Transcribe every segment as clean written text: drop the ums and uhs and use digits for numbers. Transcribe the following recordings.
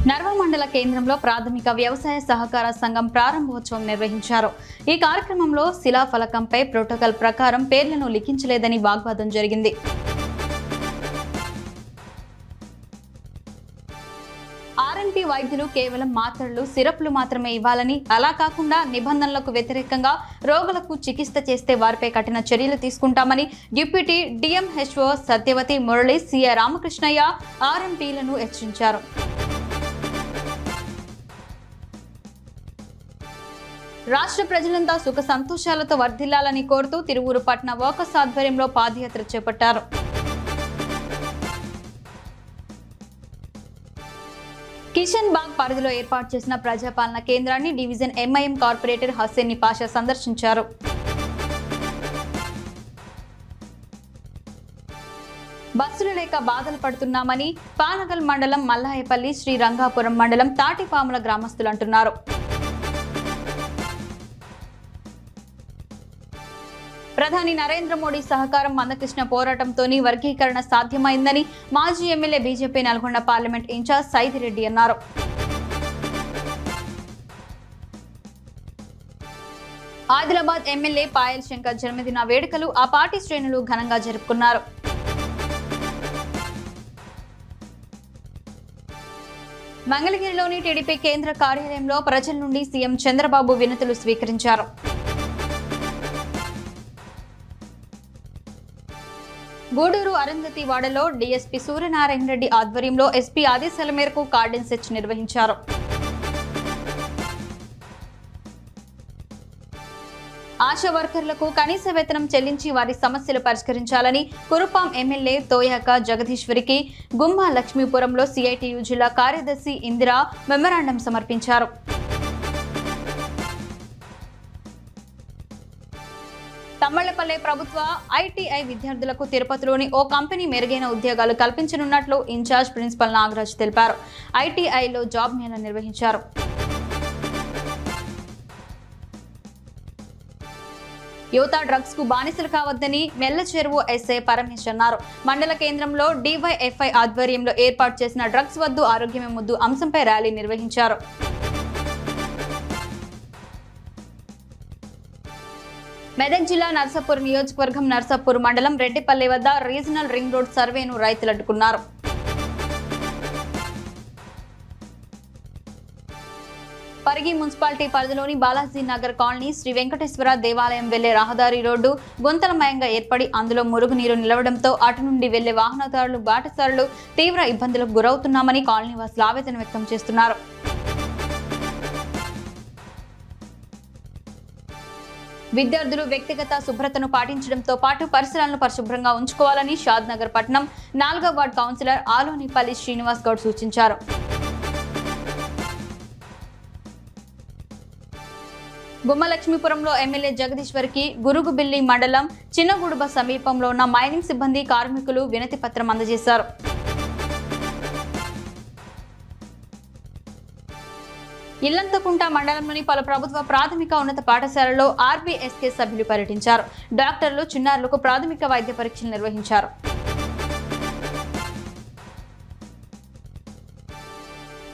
నర్వల్ మండల కేంద్రంలో ప్రాథమిక వ్యవసాయ సహకార సంఘం ప్రారంభోత్సవం నిర్వహించారు. ఈ కార్యక్రమంలో శిలాఫలకంపై ప్రోటోకాల్ ప్రకారం పేర్లను లిఖించలేదని వాగ్వాదం జరిగింది. ఆర్ఎన్పి వైద్యులు కేవలం మాత్రలు, సిరప్లు మాత్రమే ఇవ్వాలని, అలా కాకుండా నిబంధనలకు వ్యతిరేకంగా రోగులకు చికిత్స చేస్తే వారిపై కఠిన చర్యలు తీసుకుంటామని deputy DMHO Satyavathi Murali, CI Ramakrishnaiah ఆర్ఎన్పిలను హెచ్చరించారు. రాష్ట్ర ప్రజలంతా సుఖ సంతోషాలతో వర్ధిల్లాలని కోరుతూ తిరువూరు పట్టణ వర్కర్స్ ఆధ్వర్యంలో పాదయాత్ర చేపట్టారు. కిషన్ బాగ్ పరిధిలో ఏర్పాటు చేసిన ప్రజాపాలన కేంద్రాన్ని డివిజన్ ఎంఐఎం కార్పొరేటర్ హస్సేని పాషా సందర్శించారు. బస్సులు లేక బాధలు పడుతున్నామని పానగల్ మండలం మల్లాయపల్లి, శ్రీరంగాపురం మండలం తాటిపాముల గ్రామస్తులు అంటున్నారు. ప్రధాని నరేంద్ర మోడీ సహకారం, మందకృష్ణ పోరాటంతోని వర్గీకరణ సాధ్యమైందని మాజీ MLA BJP Nalgonda parliament incharge Saidireddy అన్నారు. ఆదిలాబాద్ ఎమ్మెల్యే పాయల్ శంకర్ జన్మదిన వేడుకలు ఆ పార్టీ శ్రేణులు ఘనంగా జరుపుకున్నారు. మంగళగిరిలోని టీడీపీ కేంద్ర కార్యాలయంలో ప్రజల నుండి సీఎం చంద్రబాబు వినతులు స్వీకరించారు. గూడూరు అరుంధతి వాడలో డీఎస్పీ సూర్యనారాయణ రెడ్డి ఆధ్వర్యంలో ఎస్పీ ఆదేశాల మేరకు కార్డెన్ సెర్చ్ నిర్వహించారు. ఆశా వర్కర్లకు కనీస వేతనం చెల్లించి వారి సమస్యలు పరిష్కరించాలని కురుపాం ఎమ్మెల్యే తోయాక జగదీశ్వరికి గుమ్మా లక్ష్మీపురంలో సిఐటియు జిల్లా కార్యదర్శి ఇందిరా మెమరాండం సమర్పించారు. తమ్మళ్లపల్లె ప్రభుత్వ ఐటీఐ విద్యార్థులకు తిరుపతిలోని ఓ కంపెనీ మెరుగైన ఉద్యోగాలు కల్పించనున్నట్లు ఇన్ఛార్జ్ ప్రిన్సిపల్ నాగరాజ్ తెలిపారు. ఐటీఐలో జాబ్ మేళా నిర్వహించారు. యువత డ్రగ్స్ కు బానిసలు కావద్దని మెల్ల చెరువు ఎస్ఐ పరమేశ్ అన్నారు. మండల కేంద్రంలో డివైఎఫ్ఐ ఆధ్వర్యంలో ఏర్పాటు చేసిన డ్రగ్స్ వద్దు ఆరోగ్యమే ముద్దు అంశంపై ర్యాలీ నిర్వహించారు. మెదక్ జిల్లా నర్సాపూర్ నియోజకవర్గం నర్సాపూర్ మండలం రెడ్డిపల్లి వద్ద రీజనల్ రింగ్ రోడ్ సర్వేను రైతులు అడ్డుకున్నారు. పరిగి మున్సిపాలిటీ పరిధిలోని బాలాజీ నగర్ కాలనీ శ్రీ వెంకటేశ్వర దేవాలయం వెళ్లే రహదారి రోడ్డు గుంతలమయంగా ఏర్పడి అందులో మురుగునీరు నిలవడంతో అటు నుండి వెళ్లే వాహనదారులు, బాటసారులు తీవ్ర ఇబ్బందులకు గురవుతున్నామని కాలనీ వాసులు ఆవేదన వ్యక్తం చేస్తున్నారు. విద్యార్థులు వ్యక్తిగత శుభ్రతను పాటించడంతో పాటు పరిసరాలను పరిశుభ్రంగా ఉంచుకోవాలని షాద్ నగర్ పట్టణం 4వ వార్డు కౌన్సిలర్ ఆలోనిపల్లి శ్రీనివాస్ గౌడ్ సూచించారు. గుమ్మలక్ష్మీపురంలో ఎమ్మెల్యే జగదీశ్వరికి గురుగుబిల్లి మండలం చిన్నగుడుబ సమీపంలో ఉన్న మైనింగ్ సిబ్బంది, కార్మికులు వినతి పత్రం అందజేశారు. ఇల్లంతకుంట మండలంలోని పలు ప్రభుత్వ ప్రాథమిక ఉన్నత పాఠశాలలో ఆర్బీఎస్కే సభ్యులు పర్యటించారు. డాక్టర్లు, చిన్నారులకు ప్రాథమిక వైద్య పరీక్షలు నిర్వహించారు.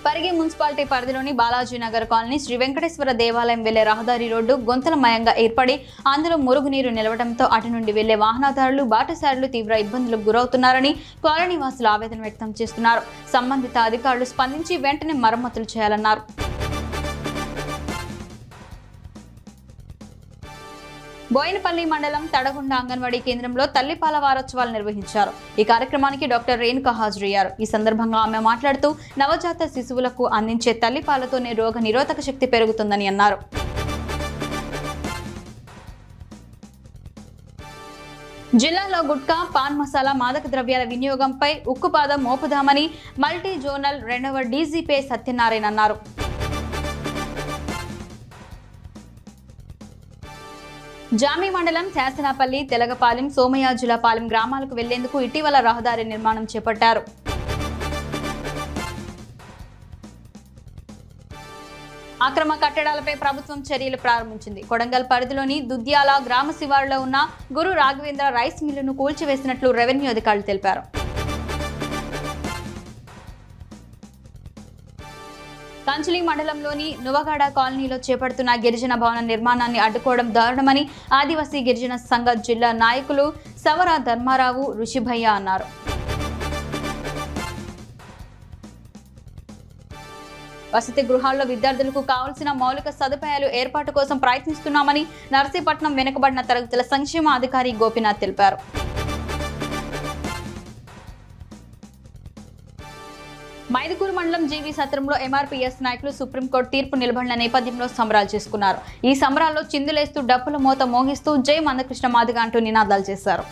పరిగి మున్సిపాలిటీ పరిధిలోని బాలాజీ నగర్ కాలనీ శ్రీ వెంకటేశ్వర దేవాలయం వెళ్లే రహదారి రోడ్డు గుంతలమయంగా ఏర్పడి అందులో మురుగునీరు నిలవడంతో అటు నుండి వెళ్లే వాహనదారులు, బాటసారులు తీవ్ర ఇబ్బందులకు గురవుతున్నారని కాలనీ వాసులు ఆవేదన వ్యక్తం చేస్తున్నారు. సంబంధిత అధికారులు స్పందించి వెంటనే మరమ్మతులు చేయాలన్నారు. బోయినపల్లి మండలం తడగొండ అంగన్వాడీ కేంద్రంలో తల్లిపాల వారోత్సవాలు నిర్వహించారు. ఈ కార్యక్రమానికి డాక్టర్ రేణుక హాజరయ్యారు. ఈ సందర్భంగా ఆమె మాట్లాడుతూ నవజాత శిశువులకు అందించే తల్లిపాలతోనే రోగ నిరోధక శక్తి పెరుగుతుందని అన్నారు. జిల్లాలో గుట్కా, పాన్ మసాలా, మాదక ద్రవ్యాల వినియోగంపై ఉక్కుపాదం మోపుదామని మల్టీ జోనల్ 2వ డీజీపీ సత్యనారాయణ అన్నారు. జామి మండలం శాసనపల్లి, తెలగపాలెం, సోమయాజులపాలెం గ్రామాలకు వెళ్లేందుకు ఇటీవల రహదారి నిర్మాణం చేపట్టారు. అక్రమ కట్టడాలపై ప్రభుత్వం చర్యలు ప్రారంభించింది. కొడంగల్ పరిధిలోని దుద్యాల గ్రామ శివారులో ఉన్న గురు రాఘవేంద్ర రైస్ మిల్లును కూల్చివేసినట్లు రెవెన్యూ అధికారులు తెలిపారు. కంచిలి మండలంలోని నువగాడ కాలనీలో చేపడుతున్న గిరిజన భవన నిర్మాణాన్ని అడ్డుకోవడం దారుణమని ఆదివాసీ గిరిజన సంఘ జిల్లా నాయకులు సవర ధర్మారావు ఋషిభయ్య అన్నారు. వసతి గృహాల్లో విద్యార్థులకు కావాల్సిన మౌలిక సదుపాయాలు ఏర్పాటు కోసం ప్రయత్నిస్తున్నామని నర్సీపట్నం వెనుకబడిన తరగతుల సంక్షేమ అధికారి గోపీనాథ్ తెలిపారు. మైదుకూరు మండలం జీవి సత్రంలో ఎంఆర్పీఎస్ నాయకులు సుప్రీంకోర్టు తీర్పు నిలబడిన నేపథ్యంలో సంబరాలు చేసుకున్నారు. ఈ సంబరాల్లో చిందులేస్తూ డప్పుల మోత మోగిస్తూ జై మందకృష్ణ మాదిగ అంటూ నినాదాలు చేశారు.